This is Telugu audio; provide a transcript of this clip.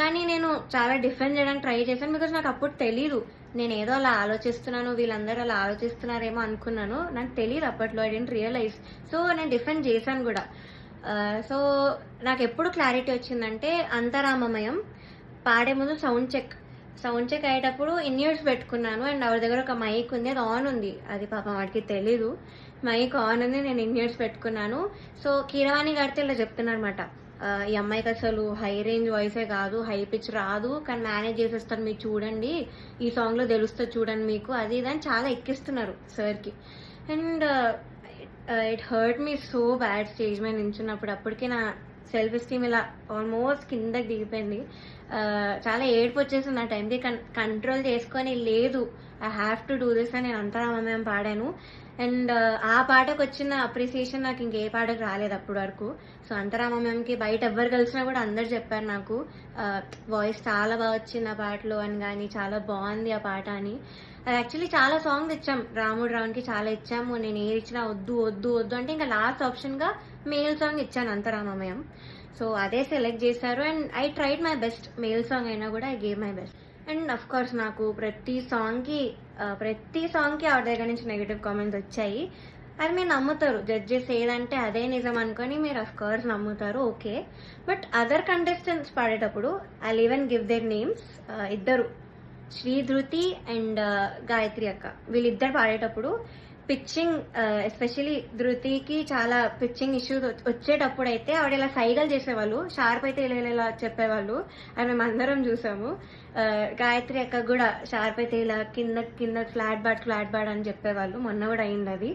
కానీ నేను చాలా డిఫెండ్ చేయడానికి ట్రై చేశాను. బికాజ్ నాకు అప్పుడు తెలీదు. నేనేదో అలా ఆలోచిస్తున్నాను, వీళ్ళందరూ అలా ఆలోచిస్తున్నారేమో అనుకున్నాను. నాకు తెలీదు అప్పట్లో. I didn't realise. సో నేను డిఫెండ్ చేశాను గూడా. సో నాకెప్పుడు క్లారిటీ వచ్చిందంటే 'అంతరామమయం' పాడే ముందు సౌండ్ చెక్ అయ్యేటప్పుడు ఇన్ ఇయర్స్ పెట్టుకున్నాను. అండ్ ఆవిడ దగ్గర ఒక మైక్ ఉంది. అది ఆన్ ఉంది. అది పాపం వాడికి తెలీదు. మైక్ ఆన్ ఉంది. నేను ఇన్ ఇయర్స్ పెట్టుకున్నాను. సో కీరవాణి గారితో ఇలా చెప్తున్నారనమాట. ఈ అమ్మాయికి అసలు హై రేంజ్ వాయిసే కాదు, హై పిచ్ రాదు, కానీ మేనేజ్ చేసేస్తాను మీరు చూడండి, ఈ సాంగ్లో తెలుస్తుంది చూడండి మీకు, అది ఇది అని చాలా ఎక్కిస్తున్నారు సార్కి. And it hurt me so bad stage మీద నించున్నప్పుడు. అప్పటికి నా సెల్ఫ్ ఎస్టీమ్ ఇలా ఆల్మోస్ట్ కిందకి దిగిపోయింది. చాలా ఏడుపు వచ్చేసింది ఆ టైంకి. కంట్రోల్ చేసుకొని లేదు, I have to do this అని నేను 'అంతరామమయం' పాడాను. అండ్ ఆ పాటకు వచ్చిన అప్రిసియేషన్ నాకు ఇంకే పాటకు రాలేదు అప్పటి వరకు. సో 'అంతరామమయం'కి బయట ఎవ్వరు కలిసినా కూడా అందరు చెప్పారు నాకు వాయిస్ చాలా బాగా వచ్చింది ఆ పాటలో అని, కానీ చాలా బాగుంది ఆ పాట అని. అది యాక్చువల్లీ చాలా సాంగ్స్ ఇచ్చాం, రాముడు రావునికి చాలా ఇచ్చాము. నేను ఏది ఇచ్చినా వద్దు వద్దు వద్దు అంటే ఇంకా లాస్ట్ ఆప్షన్గా మేల్ సాంగ్ ఇచ్చాను 'అంతరామమయం'. సో అదే సెలెక్ట్ చేశారు. And I tried my best. Male song అయినా కూడా I gave my best. And of course నాకు ప్రతి సాంగ్కి ఆవిడ దగ్గర నుంచి నెగిటివ్ కామెంట్స్ వచ్చాయి. అది మీరు నమ్ముతారు. జడ్జెస్ ఏదంటే అదే నిజం అనుకొని మీరు అఫ్ కోర్స్ నమ్ముతారు, ఓకే. బట్ అదర్ కంటెస్టెంట్స్ పాడేటప్పుడు I even give their names. ఇద్దరు, శ్రీధృతి అండ్ గాయత్రి అక్క, వీళ్ళిద్దరు పాడేటప్పుడు పిచ్చింగ్, ఎస్పెషలీ ధృతికి చాలా పిచ్చింగ్ ఇష్యూస్ వచ్చేటప్పుడు అయితే ఆవిడ ఇలా సైగలు చేసేవాళ్ళు, షార్ప్ అయితే ఇలా ఇలా చెప్పేవాళ్ళు. అది మేము అందరం చూసాము. గాయత్రి అక్క కూడా షార్ప్ అయితే ఇలా కింద ఫ్లాట్ బాడ్ అని చెప్పేవాళ్ళు. మొన్న కూడా అయింది అది.